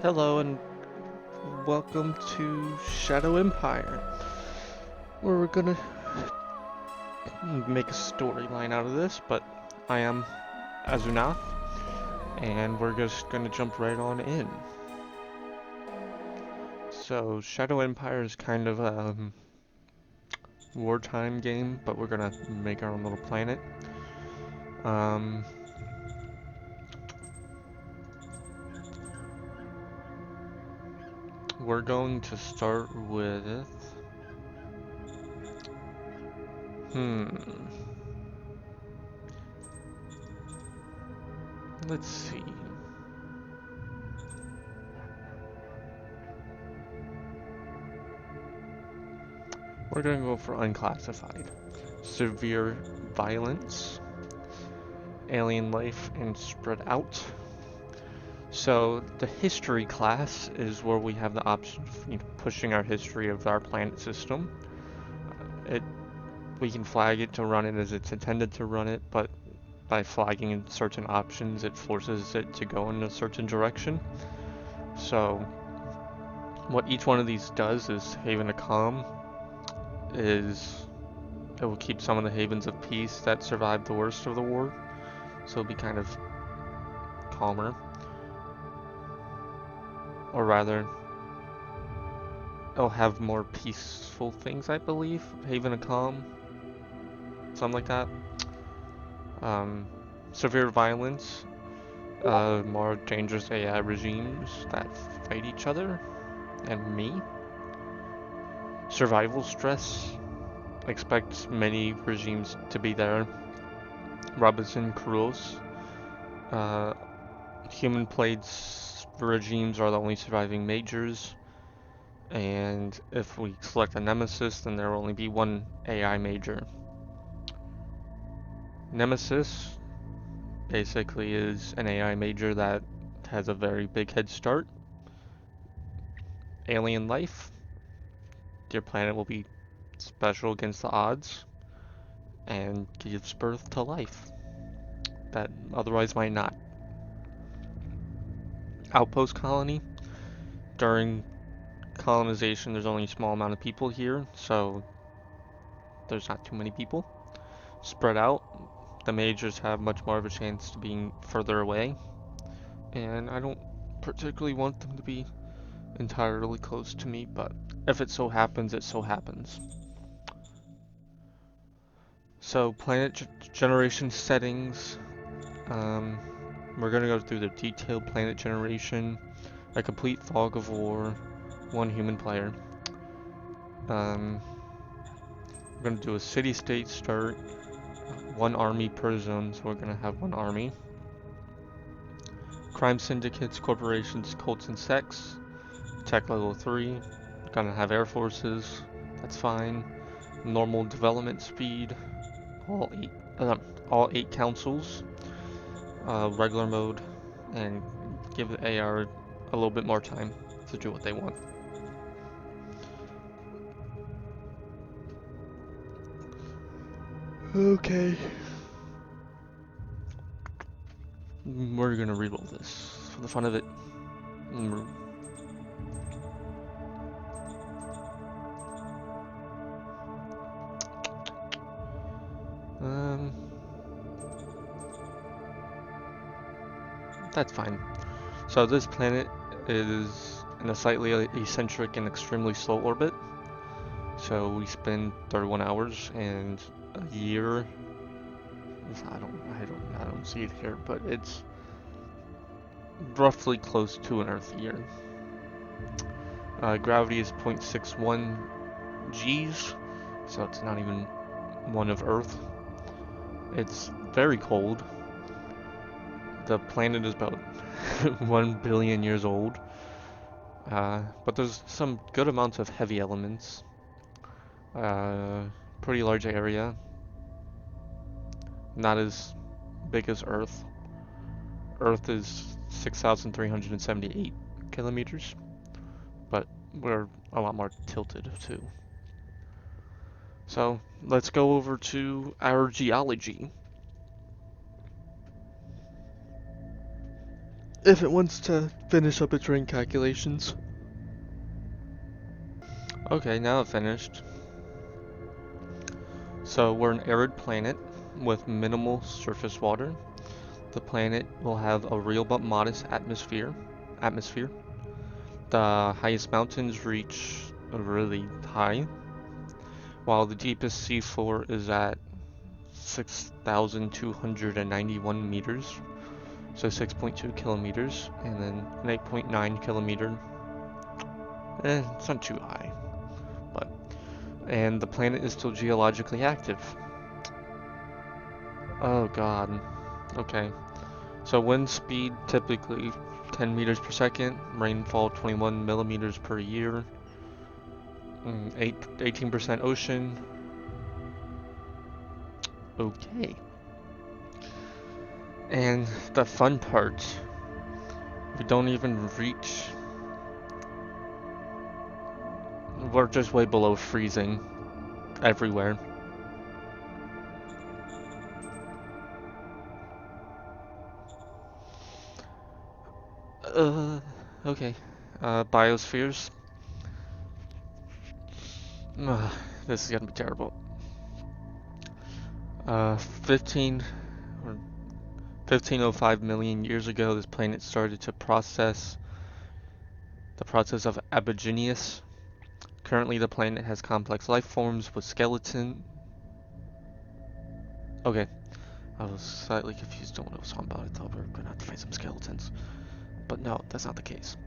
Hello and welcome to Shadow Empire, where we're gonna make a storyline out of this, but I am Azunath, and we're just gonna jump right on in. So, Shadow Empire is kind of a wartime game, but we're gonna make our own little planet. Um, we're going to start with... Hmm... Let's see. We're gonna go for unclassified. Severe violence, alien life, and spread out. So the history class is where we have the option of pushing our history of our planet system. It We can flag it to run it as it's intended to run it, but by flagging in certain options, it forces it to go in a certain direction. So what each one of these does is Haven of Calm is it will keep some of the havens of peace that survived the worst of the war, so it'll be kind of calmer. Or rather, it'll have more peaceful things, I believe. Haven of Calm, something like that. Um, Severe violence, more dangerous AI regimes that fight each other, and me. Survival stress, expect many regimes to be there. Robinson Crusoe, uh, human played regimes are the only surviving majors, and if we select a nemesis, then there will only be one AI major. Nemesis basically is an AI major that has a very big head start. Alien life, your planet will be special against the odds and gives birth to life that otherwise might not. Outpost colony, during colonization there's only a small amount of people here, so there's not too many people. Spread out, the majors have much more of a chance to being further away, and I don't particularly want them to be entirely close to me, but if it so happens, it so happens. So planet generation settings, um, we're gonna go through the detailed planet generation, a complete fog of war, one human player. We're gonna do a city-state start, one army per zone, so we're gonna have one army. Crime syndicates, corporations, cults, and sects, tech level 3, gonna have air forces, that's fine. Normal development speed, all eight, all 8 councils, regular mode, and give the AR a little bit more time to do what they want. Okay. We're gonna reroll this for the fun of it. Um, that's fine. So this planet is in a slightly eccentric and extremely slow orbit. So we spend 31 hours and a year. I don't see it here, but it's roughly close to an Earth year. Gravity is 0.61 Gs, so it's not even one of Earth. It's very cold. The planet is about 1 billion years old. But there's some good amounts of heavy elements. Pretty large area. Not as big as Earth. Earth is 6,378 kilometers, but we're a lot more tilted too. So let's go over to our geology. if it wants to finish up its ring calculations. Okay, now it finished. So we're an arid planet with minimal surface water. The planet will have a real but modest atmosphere. The highest mountains reach really high, while the deepest seafloor is at 6,291 meters, so 6.2 kilometers, and then an 8.9 kilometer. It's not too high, but and the planet is still geologically active. Oh god. Okay. So wind speed typically 10 meters per second, rainfall 21 millimeters per year, 18% ocean. Okay. And the fun part, we don't even reach, we're just way below freezing everywhere. Okay. Biospheres. This is gonna be terrible. 1505 million years ago, this planet started to process the process of aborigines. Currently, the planet has complex life forms with skeleton. Okay, I was slightly confused on what I was talking about. I thought we were gonna have to find some skeletons, but no, that's not the case.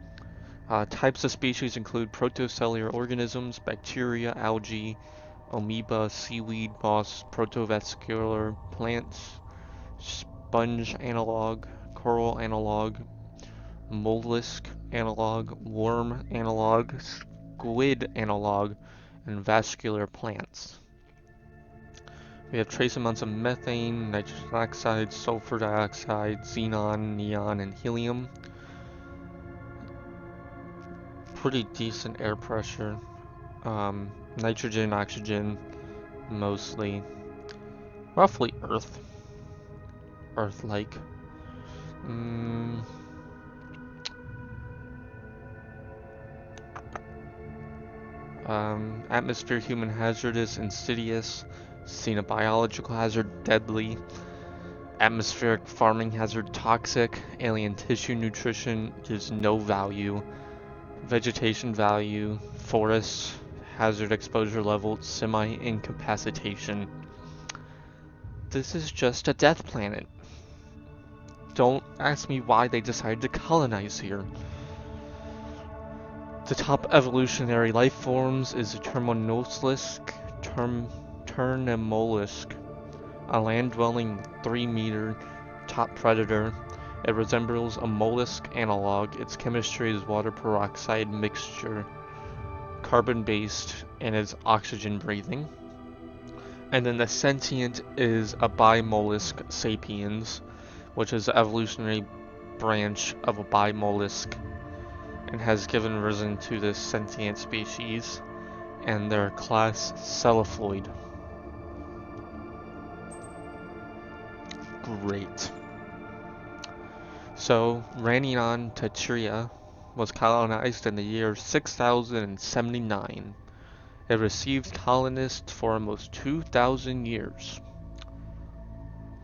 Types of species include protocellular organisms, bacteria, algae, amoeba, seaweed, moss, protovascular plants, sponge analog, coral analog, mollusk analog, worm analog, squid analog, and vascular plants. We have trace amounts of methane, nitrogen oxide, sulfur dioxide, xenon, neon, and helium. Pretty decent air pressure. Nitrogen, oxygen, mostly. Roughly Earth-like. Atmosphere human hazardous, insidious. Xenobiological hazard, deadly. Atmospheric farming hazard, toxic. Alien tissue nutrition gives no value. Vegetation value, forests, hazard exposure level, semi-incapacitation. This is just a death planet. Don't ask me why they decided to colonize here. The top evolutionary life forms is a Termomollusk, a land-dwelling 3-meter top predator. It resembles a mollusk analog. Its chemistry is water peroxide mixture, carbon-based, and is oxygen-breathing. And then the sentient is a bimollusk sapiens, which is the evolutionary branch of a bimollusk, and has given risen to this sentient species, and their class Celiphoid. Great. So, Ranion Tetria was colonized in the year 6079. It received colonists for almost 2,000 years.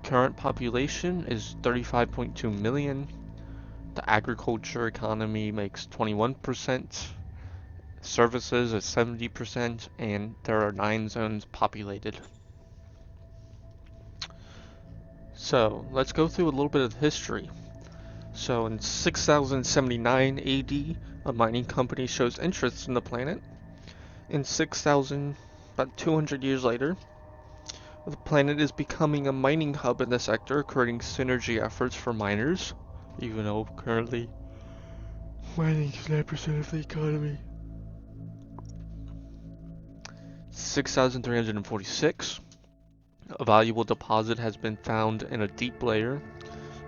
Current population is 35.2 million. The agriculture economy makes 21%. Services is 70%, and there are 9 zones populated. So, let's go through a little bit of history. So in 6079 AD, a mining company shows interest in the planet. In 6000, about 200 years later, the planet is becoming a mining hub in the sector, creating synergy efforts for miners, even though currently mining is 9% of the economy. 6346, a valuable deposit has been found in a deep layer,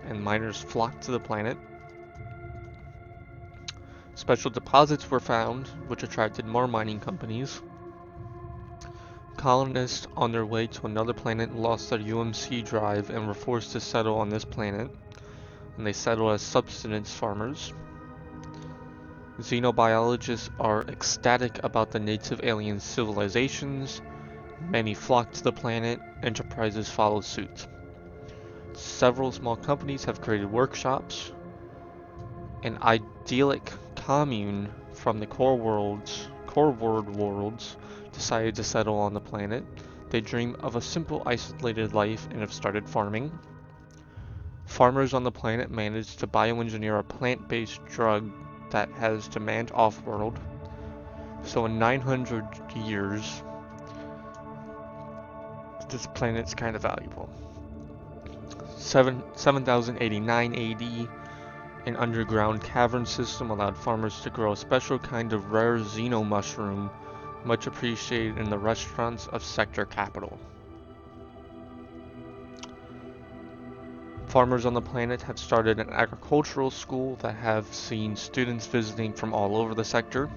and miners flocked to the planet. Special deposits were found, which attracted more mining companies. Colonists on their way to another planet lost their UMC drive and were forced to settle on this planet. and they settle as subsistence farmers. Xenobiologists are ecstatic about the native alien civilizations. Many flock to the planet. Enterprises follow suit. Several small companies have created workshops. An idyllic commune from the core worlds decided to settle on the planet. They dream of a simple, isolated life and have started farming. Farmers on the planet managed to bioengineer a plant-based drug that has demand off-world. So in 900 years, this planet's kind of valuable. 7089 AD, an underground cavern system allowed farmers to grow a special kind of rare xeno mushroom, much appreciated in the restaurants of Sector Capital. Farmers on the planet have started an agricultural school that have seen students visiting from all over the sector.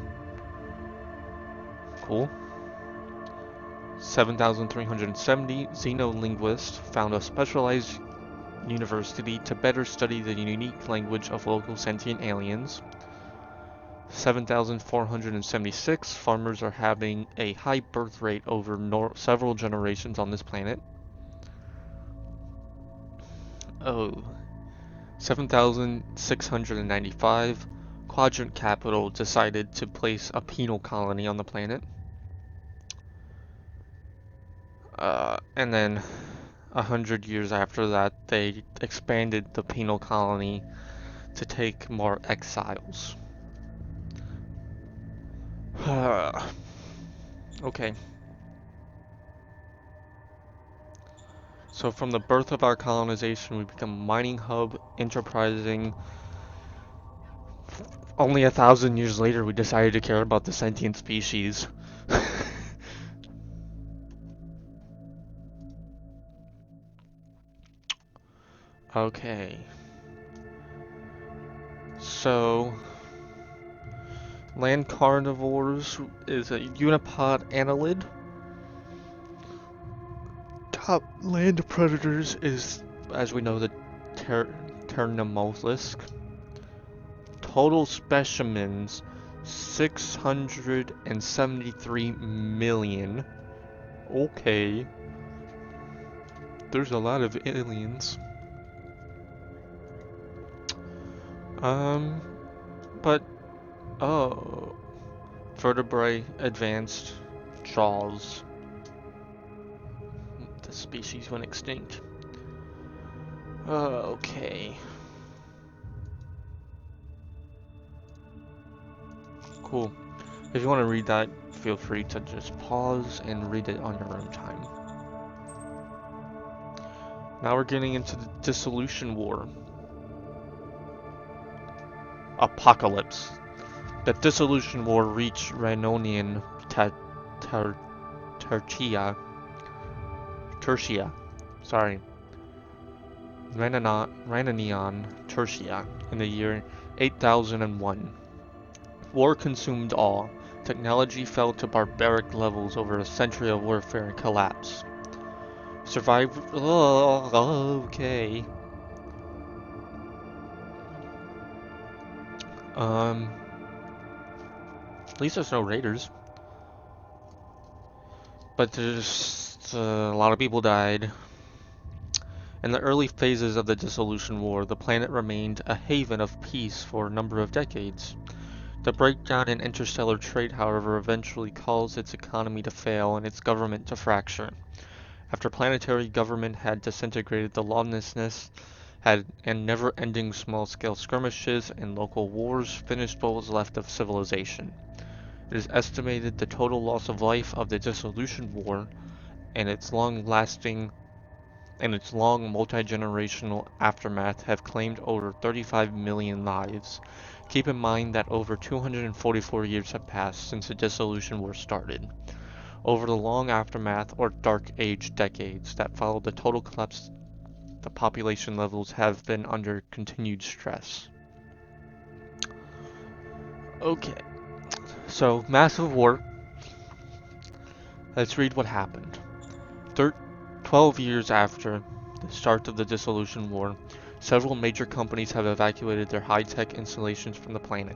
Cool. 7370, xenolinguists found a specialized university to better study the unique language of local sentient aliens. 7476, farmers are having a high birth rate over several generations on this planet. Oh. 7695, Quadrant Capital decided to place a penal colony on the planet. And then 100 years after that, they expanded the penal colony to take more exiles. Okay. So from the birth of our colonization, we become a mining hub, enterprising. Only 1,000 years later, we decided to care about the sentient species. Okay. So, land carnivores is a unipod annelid. Top land predators is, as we know, the Ternomollusk. Total specimens 673 million. Okay. There's a lot of aliens. But, oh, vertebrae advanced jaws. The species went extinct. Okay. Cool. If you want to read that, feel free to just pause and read it on your own time. Now we're getting into the Dissolution War. Apocalypse. The Dissolution War reached Ranonian Tertia. Sorry. Ranonian Tertia in the year 8001. War consumed all. Technology fell to barbaric levels over a century of warfare and collapse. Okay. At least there's no raiders. But there's a lot of people died. In the early phases of the Dissolution War, the planet remained a haven of peace for a number of decades. The breakdown in interstellar trade, however, eventually caused its economy to fail and its government to fracture. After planetary government had disintegrated, the lawlessness and never-ending small-scale skirmishes and local wars finished what was left of civilization. It is estimated the total loss of life of the Dissolution War and its long multi-generational aftermath have claimed over 35 million lives. Keep in mind that over 244 years have passed since the Dissolution War started. Over the long aftermath, or Dark Age decades, that followed the total collapse, the population levels have been under continued stress. Okay, so massive war. Let's read what happened. 12 years after the start of the Dissolution War, Several major companies have evacuated their high-tech installations from the planet.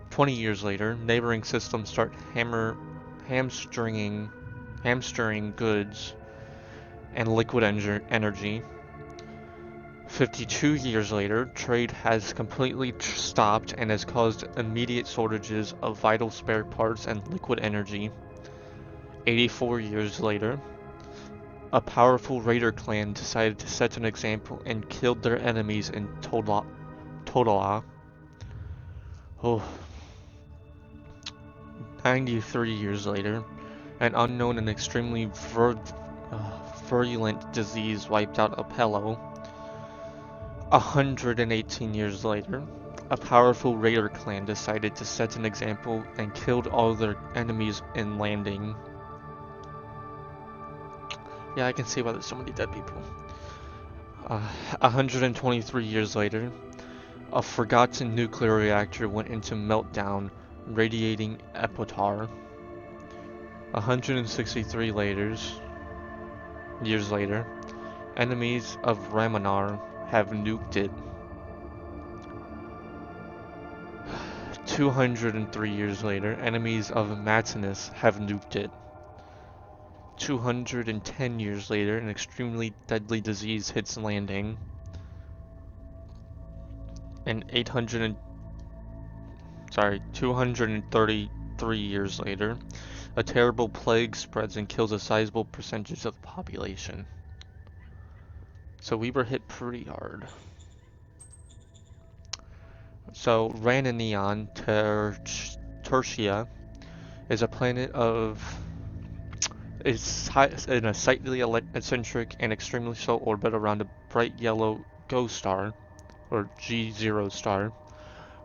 20 years later, neighboring systems start hamstringing goods and liquid energy. 52 years later, trade has completely stopped and has caused immediate shortages of vital spare parts and liquid energy. 84 years later, a powerful raider clan decided to set an example and killed their enemies in Todola. Oh. 93 years later, an unknown and extremely virulent disease wiped out Apello. 118 years later, a powerful raider clan decided to set an example and killed all their enemies in landing. Yeah, I can see why there's so many dead people. 123 years later, a forgotten nuclear reactor went into meltdown, radiating Epotar. 163 years later, enemies of Ramanar have nuked it. 203 years later, enemies of Matinus have nuked it. 210 years later, an extremely deadly disease hits landing. And 233 years later, a terrible plague spreads and kills a sizable percentage of the population. So we were hit pretty hard. So Rananion Tertia is a planet is in a slightly eccentric and extremely slow orbit around a bright yellow ghost star, or G0 star,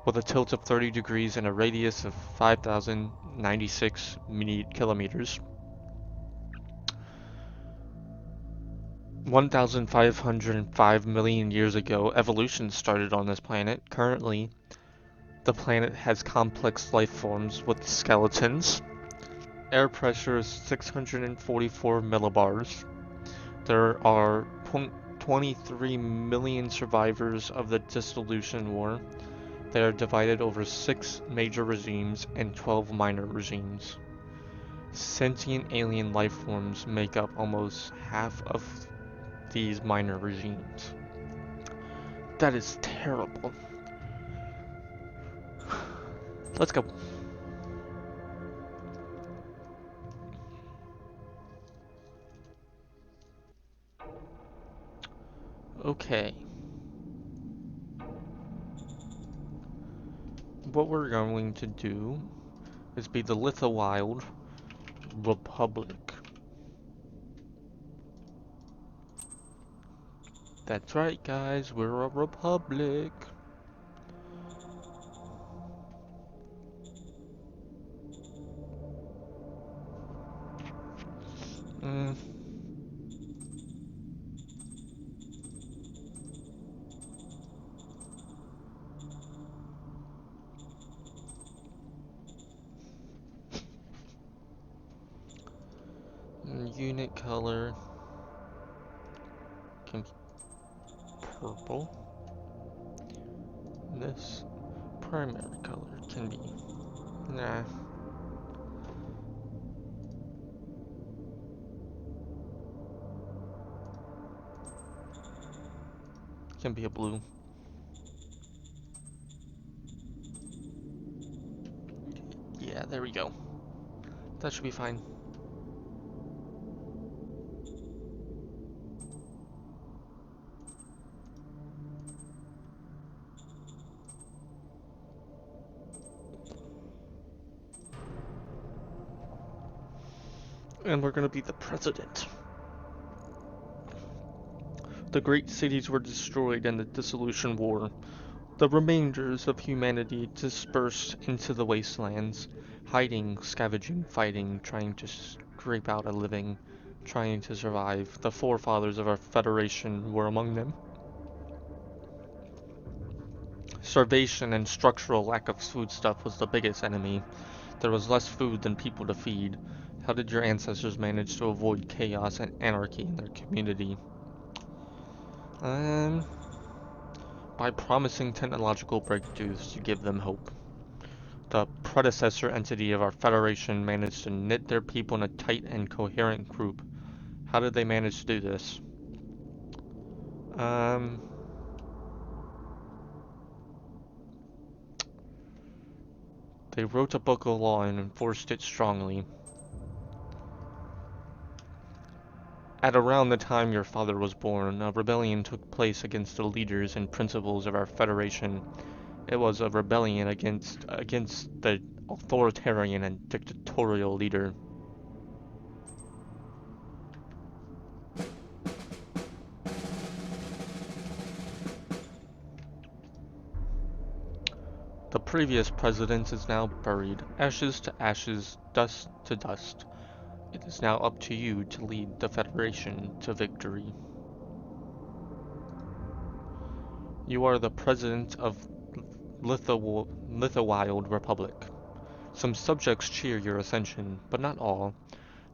with a tilt of 30 degrees and a radius of 5,096 kilometers. 1,505 million years ago, evolution started on this planet. Currently, the planet has complex life forms with skeletons. Air pressure is 644 millibars. There are 23 million survivors of the Dissolution War. They are divided over 6 major regimes and 12 minor regimes. Sentient alien life forms make up almost half of these minor regimes. That is terrible. Let's go. Okay. What we're going to do is be the Lithowild Republic. That's right, guys, we're a republic. Unit color can be purple. This primary color can be can be a blue. Yeah, there we go. That should be fine. And we're gonna be the president. The great cities were destroyed in the Dissolution War. The remainders of humanity dispersed into the wastelands, hiding, scavenging, fighting, trying to scrape out a living, trying to survive. The forefathers of our Federation were among them. Starvation and structural lack of foodstuff was the biggest enemy. There was less food than people to feed. How did your ancestors manage to avoid chaos and anarchy in their community? Um, by promising technological breakthroughs to give them hope. The predecessor entity of our Federation managed to knit their people in a tight and coherent group. How did they manage to do this? Um, they wrote a book of law and enforced it strongly. At around the time your father was born, a rebellion took place against the leaders and principles of our Federation. It was a rebellion against the authoritarian and dictatorial leader. The previous president is now buried, ashes to ashes, dust to dust. It is now up to you to lead the Federation to victory. You are the president of Lithowild Republic. Some subjects cheer your ascension, but not all.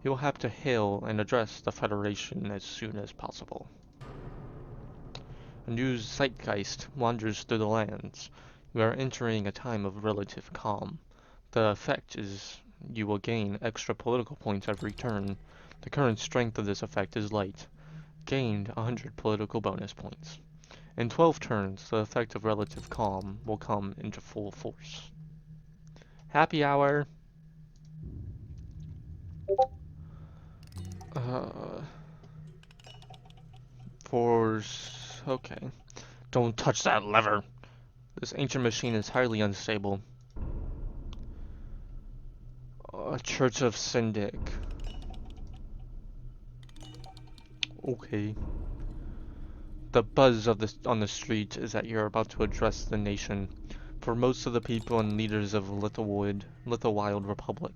You will have to hail and address the Federation as soon as possible. A new zeitgeist wanders through the lands. We are entering a time of relative calm. The effect is you will gain extra political points every turn. The current strength of this effect is light. Gained 100 political bonus points. In 12 turns, the effect of relative calm will come into full force. Happy hour! Uh, Force... okay. Don't touch that lever! This ancient machine is highly unstable. Church of Syndic. Okay. The buzz on the street is that you're about to address the nation. For most of the people and leaders of Lithowild Republic,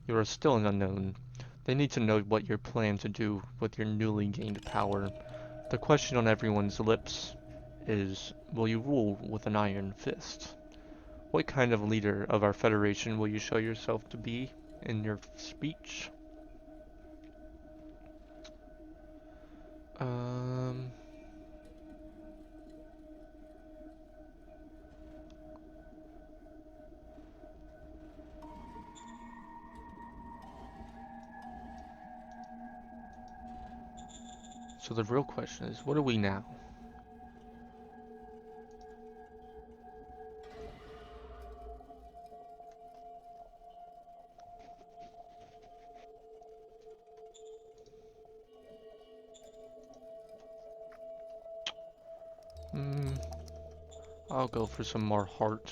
you are still an unknown. They need to know what you plan to do with your newly gained power. The question on everyone's lips is, will you rule with an iron fist? What kind of leader of our Federation will you show yourself to be in your speech? Um... So the real question is, what are we now? I'll go for some more heart.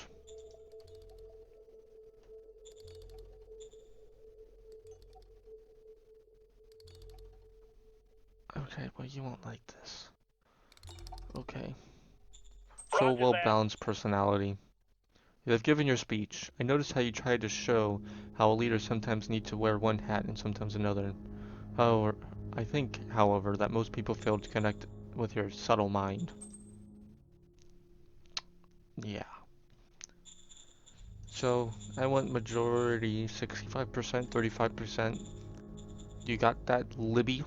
Okay, well you won't like this. Okay. Show a well-balanced personality. You have given your speech. I noticed how you tried to show how a leader sometimes needs to wear one hat and sometimes another. However, I think, however, that most people fail to connect with your subtle mind. Yeah. So, I want majority 65%, 35%. You got that, Libby?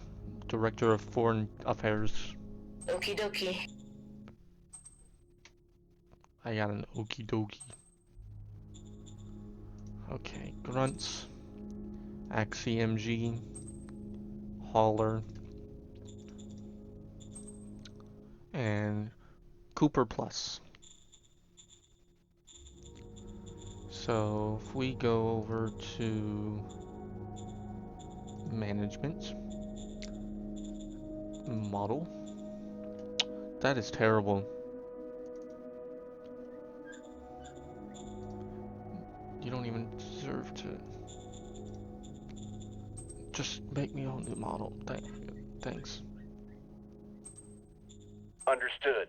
Director of Foreign Affairs. Okie dokie. I got an okie dokie. Okay, grunts, AXCMG, hauler, and Cooper Plus. So if we go over to management, model, that is terrible. You don't even deserve to. Just make me a whole new model. Thanks. Understood.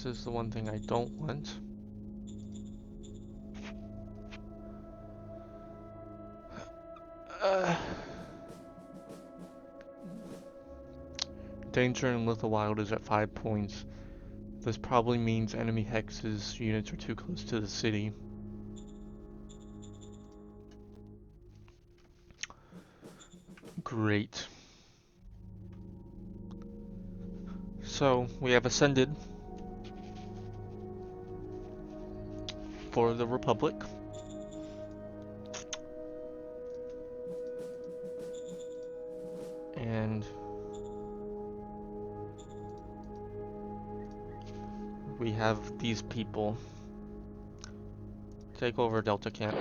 This is the one thing I don't want. Danger in Lithowild is at 5 points. This probably means enemy hexes units are too close to the city. Great. So, we have ascended for the Republic. And we have these people take over Delta Camp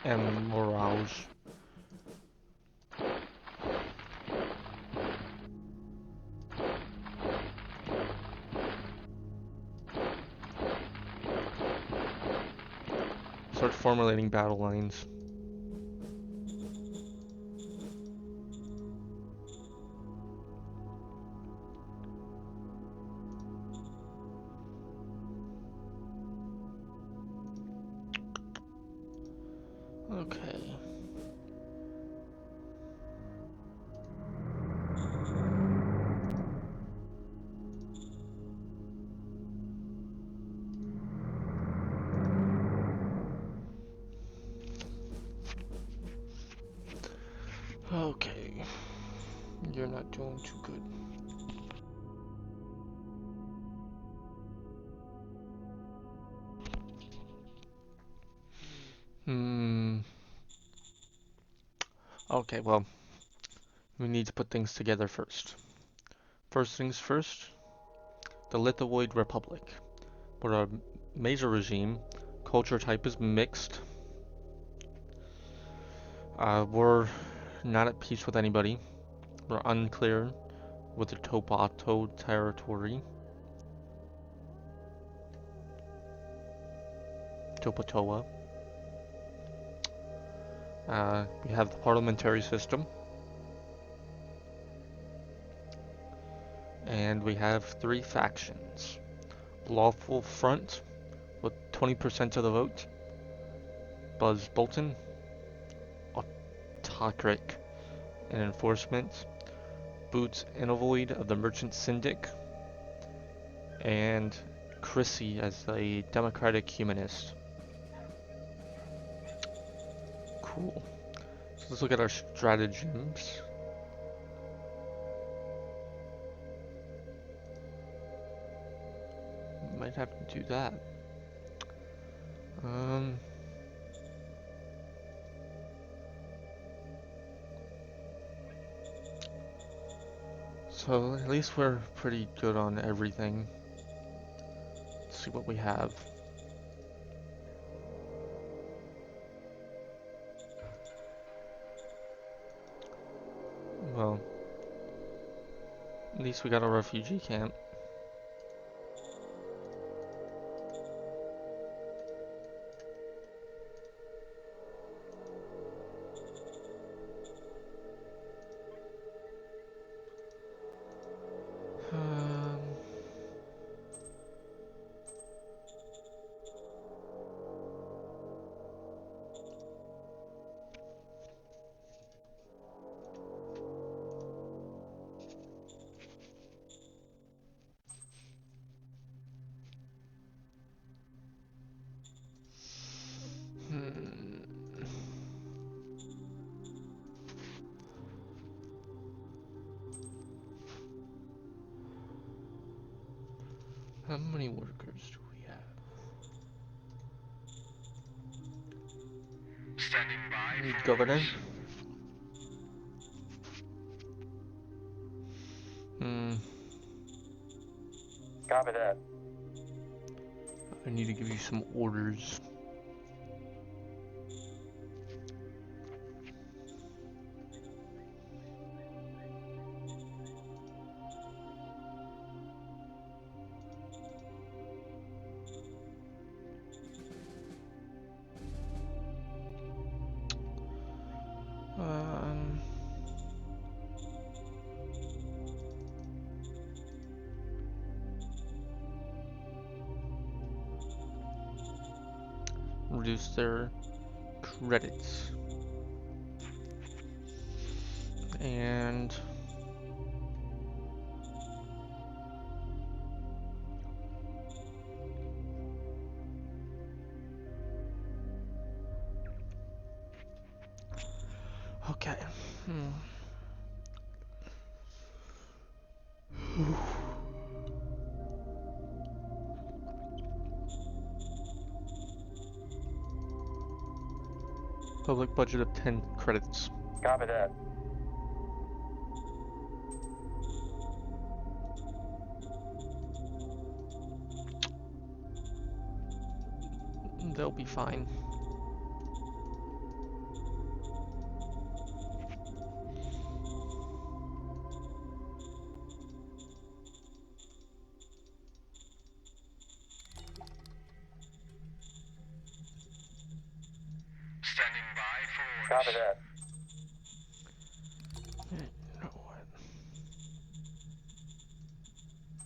and Mirage. Start formulating battle lines. Okay. Okay. You're not doing too good. Okay, well, we need to put things together first. First things first, the Lithowild Republic. We're a major regime. Culture type is mixed. We're not at peace with anybody. We're unclear with the Topato territory. Topatoa. We have the parliamentary system. And we have 3 factions. Lawful Front with 20% of the vote. Buzz Bolton. Autocratic and Enforcement. Boots Innovoid of the Merchant Syndic. And Chrissy as a democratic humanist. Cool. So let's look at our stratagems. Might have to do that. So at least we're pretty good on everything. Let's see what we have. Well, at least we got a refugee camp. How many workers do we have? Standing by. Need governor? Copy that. I need to give you some orders. Reduce their credits. And okay. Public budget of 10 credits. Copy that. They'll be fine. Standing by for orders. Copy that. You know what?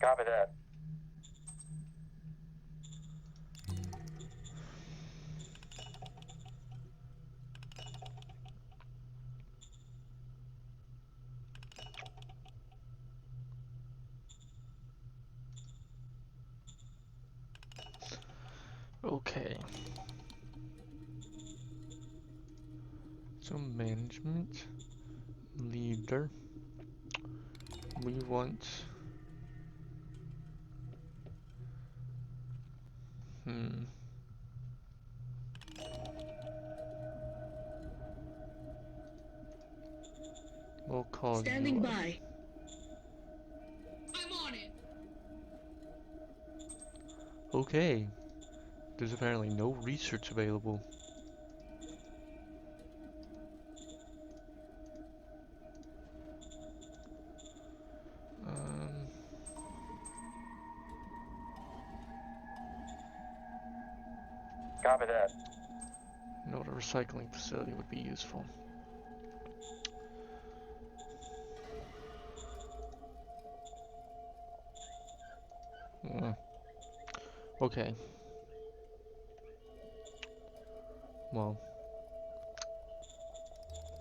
Copy that. Okay. So management, leader. We want. We'll call Standing you. by. I'm on it. Okay. There's apparently no research available. Copy that. You know what, a recycling facility would be useful. Okay. Well,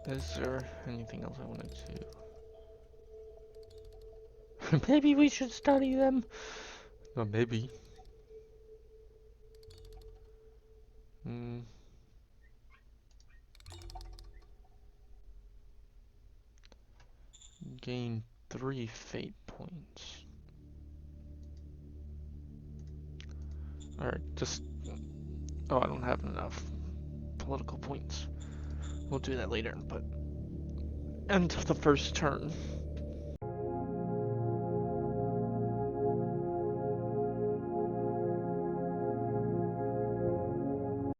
is there anything else I wanted to? Maybe we should study them. No, maybe. Gain 3 fate points. Alright, just... Oh, I don't have enough political points. We'll do that later, but... End of the first turn.